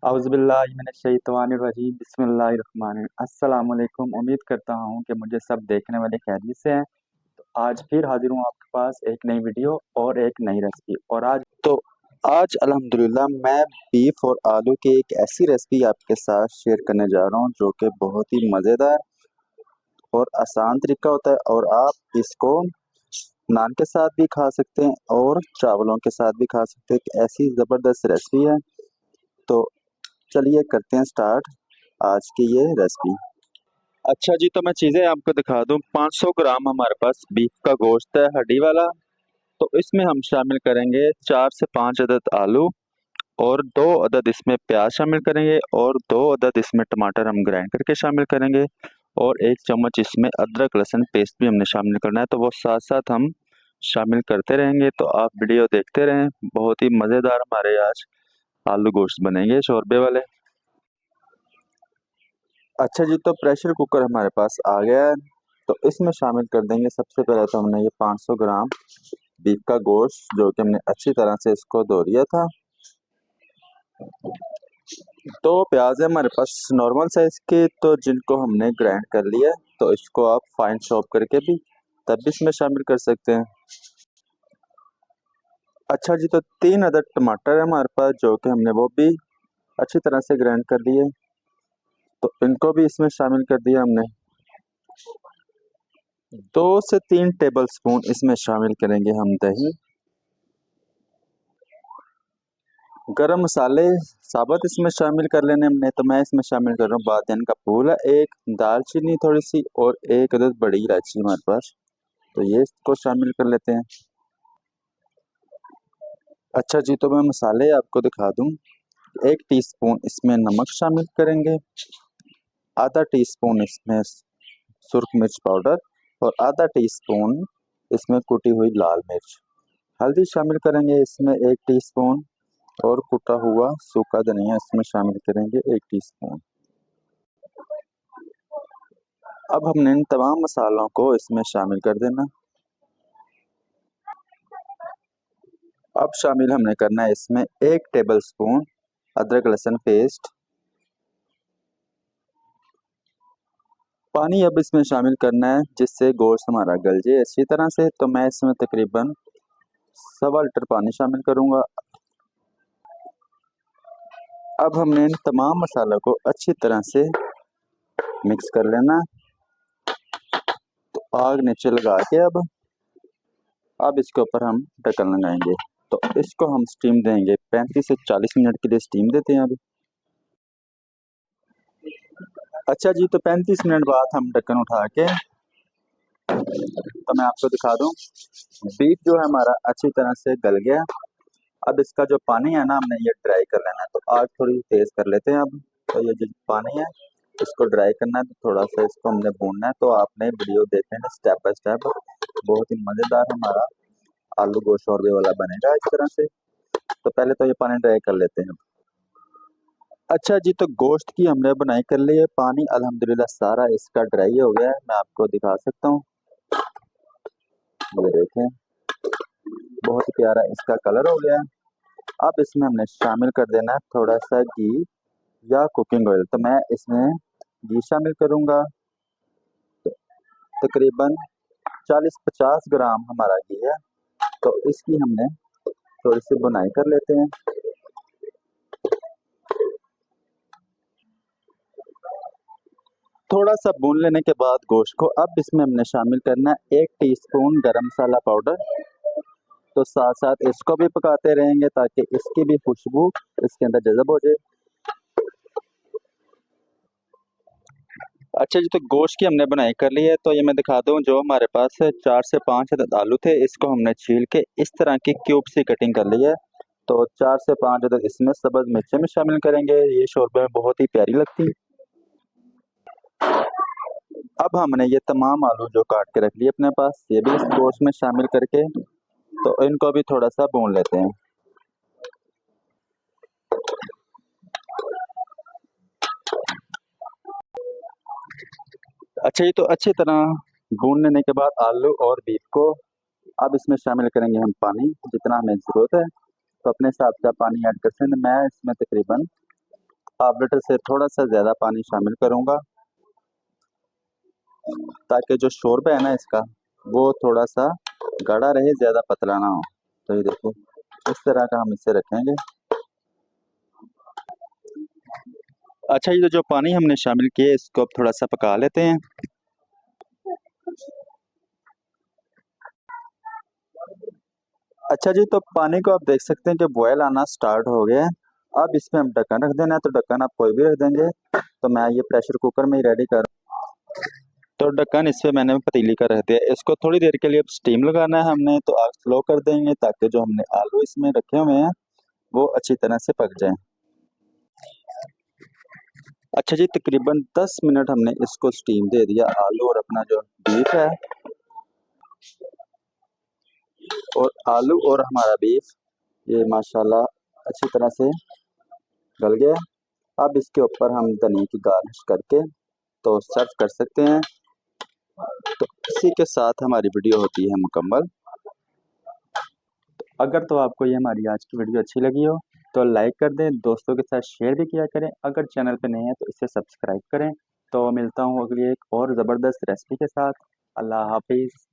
औज़ुबिल्लाहिमिनश्शैतानिर्रजीम बिस्मिल्लाहिर्रहमानिर्रहीम अस्सलाम वालेकुम। उम्मीद करता हूँ कि मुझे सब देखने वाले खैरियत से हैं। तो आज फिर हाजिर हूँ आपके पास एक नई वीडियो और एक नई रेसिपी। और आज अल्हम्दुलिल्लाह मैं बीफ और आलू की एक ऐसी रेसिपी आपके साथ शेयर करने जा रहा हूँ जो कि बहुत ही मज़ेदार और आसान तरीका होता है, और आप इसको नान के साथ भी खा सकते हैं और चावलों के साथ भी खा सकते हैं। एक ऐसी ज़बरदस्त रेसिपी है। तो चलिए करते हैं स्टार्ट आज की ये रेसिपी। अच्छा जी, तो मैं चीज़ें आपको दिखा दूं। 500 ग्राम हमारे पास बीफ का गोश्त है, हड्डी वाला। तो इसमें हम शामिल करेंगे 4 से 5 अदद आलू, और 2 अदद इसमें प्याज शामिल करेंगे, और 2 अदद इसमें टमाटर हम ग्राइंड करके शामिल करेंगे, और 1 चम्मच इसमें अदरक लहसुन पेस्ट भी हमने शामिल करना है। तो वो साथ साथ हम शामिल करते रहेंगे, तो आप वीडियो देखते रहें। बहुत ही मज़ेदार हमारे आज आलू गोश्त बनेंगे शोरबे वाले। अच्छा जी, तो प्रेशर कुकर हमारे पास आ गया है। तो इसमें शामिल कर देंगे सबसे पहले तो हमने ये 500 ग्राम बीफ का गोश्त, जो कि हमने अच्छी तरह से इसको धो लिया था। तो प्याज है हमारे पास नॉर्मल साइज के, तो जिनको हमने ग्राइंड कर लिया है। तो इसको आप फाइन चॉप करके भी तब भी इसमें शामिल कर सकते हैं। अच्छा जी, तो 3 अदद टमाटर है हमारे पास, जो कि हमने वो भी अच्छी तरह से ग्राइंड कर लिए। तो इनको भी इसमें शामिल कर दिया हमने। 2 से 3 टेबल स्पून इसमें शामिल करेंगे हम दही। गरम मसाले साबुत इसमें शामिल कर लेने हमने। तो मैं इसमें शामिल कर रहा हूँ बादियान का फूल है, एक दालचीनी थोड़ी सी, और 1 अदद बड़ी इलायची हमारे पास। तो ये इसको शामिल कर लेते हैं। अच्छा जी, तो मैं मसाले आपको दिखा दूं। 1 टीस्पून इसमें नमक शामिल करेंगे, आधा टीस्पून इसमें सुर्ख मिर्च पाउडर, और आधा टीस्पून इसमें कुटी हुई लाल मिर्च। हल्दी शामिल करेंगे इसमें 1 टीस्पून, और कुटा हुआ सूखा धनिया इसमें शामिल करेंगे 1 टीस्पून। अब हमने इन तमाम मसालों को इसमें शामिल कर देना। अब शामिल हमने करना है इसमें 1 टेबल स्पून अदरक लहसुन पेस्ट। पानी अब इसमें शामिल करना है जिससे गोश्त हमारा गल जाए अच्छी तरह से। तो मैं इसमें तकरीबन 1.25 लीटर पानी शामिल करूंगा। अब हमने इन तमाम मसालों को अच्छी तरह से मिक्स कर लेना। तो आग नीचे लगा के अब इसके ऊपर हम ढक्कन लगाएंगे। तो इसको हम स्टीम देंगे, 35 से 40 मिनट के लिए स्टीम देते हैं अभी। अच्छा जी, तो 35 मिनट बाद हम ढक्कन उठा के, तो मैं आपको दिखा दूं, बीफ जो है हमारा अच्छी तरह से गल गया। अब इसका जो पानी है ना, हमने ये ड्राई कर लेना है। तो आग थोड़ी तेज कर लेते हैं अब। तो ये जो पानी है इसको ड्राई करना है, तो थोड़ा सा इसको हमने भूनना है। तो आपने वीडियो देख लेना स्टेप बाय स्टेप। बहुत ही मजेदार हमारा आलू गोश्त शोरबे वाला बनेगा इस तरह से। तो पहले तो ये पानी ड्राई कर लेते हैं। अच्छा जी, तो गोश्त की हमने बनाई कर ली है। पानी अल्हम्दुलिल्लाह सारा इसका ड्राई हो गया है। मैं आपको दिखा सकता हूँ, ये देखें, बहुत ही प्यारा इसका कलर हो गया है। अब इसमें हमने शामिल कर देना है थोड़ा सा घी या कुकिंग ऑयल। तो मैं इसमें घी शामिल करूंगा। तो तकरीबन 40-50 ग्राम हमारा घी है। तो इसकी हमने थोड़ी सी बुनाई कर लेते हैं। थोड़ा सा भून लेने के बाद गोश्त को अब इसमें हमने शामिल करना है 1 टीस्पून गरम मसाला पाउडर। तो साथ साथ इसको भी पकाते रहेंगे ताकि इसकी भी खुशबू इसके अंदर जज़ब हो जाए। अच्छा जी, तो गोश्त की हमने बनाई कर ली है। तो ये मैं दिखा दूं, जो हमारे पास 4 से 5 अदद आलू थे, इसको हमने छील के इस तरह की क्यूब सी कटिंग कर ली है। तो 4 से 5 अदद इसमें सब्ज मिर्चें भी शामिल करेंगे, ये शोरबे में बहुत ही प्यारी लगती है। अब हमने ये तमाम आलू जो काट के रख लिए अपने पास, ये भी इस गोश्त में शामिल करके, तो इनको भी थोड़ा सा भून लेते हैं। अच्छा जी, तो अच्छी तरह भून लेने के बाद आलू और बीफ को अब इसमें शामिल करेंगे हम पानी, जितना हमें ज़रूरत है। तो अपने हिसाब से पानी ऐड कर सकते हैं। मैं इसमें तकरीबन हाफ लीटर से थोड़ा सा ज़्यादा पानी शामिल करूँगा, ताकि जो शोरबा है ना इसका वो थोड़ा सा गाढ़ा रहे, ज़्यादा पतला ना हो। तो ये देखो इस तरह का हम इसे रखेंगे। अच्छा, ये जो पानी हमने शामिल किया इसको अब थोड़ा सा पका लेते हैं। अच्छा जी, तो पानी को आप देख सकते हैं कि बॉयल आना स्टार्ट हो गया है। अब इसमें हम ढक्कन रख देना है, तो ढक्कन आप कोई भी रख देंगे। तो मैं ये प्रेशर कुकर में ही रेडी कर, तो ढक्कन इस पे मैंने पतीली का रख दिया। इसको थोड़ी देर के लिए अब स्टीम लगाना है हमने, तो आग स्लो कर देंगे ताकि जो हमने आलू इसमें रखे हुए हैं वो अच्छी तरह से पक जाएं। अच्छा जी, तकरीबन 10 मिनट हमने इसको स्टीम दे दिया। आलू और अपना जो बीफ है, और आलू और हमारा बीफ ये माशाल्लाह अच्छी तरह से गल गया। अब इसके ऊपर हम धनिया की गार्निश करके तो सर्व कर सकते हैं। तो इसी के साथ हमारी वीडियो होती है मुकम्मल। अगर तो आपको ये हमारी आज की वीडियो अच्छी लगी हो तो लाइक कर दें, दोस्तों के साथ शेयर भी किया करें। अगर चैनल पे नए हैं तो इसे सब्सक्राइब करें। तो मिलता हूँ अगली एक और ज़बरदस्त रेसिपी के साथ। अल्लाह हाफिज़।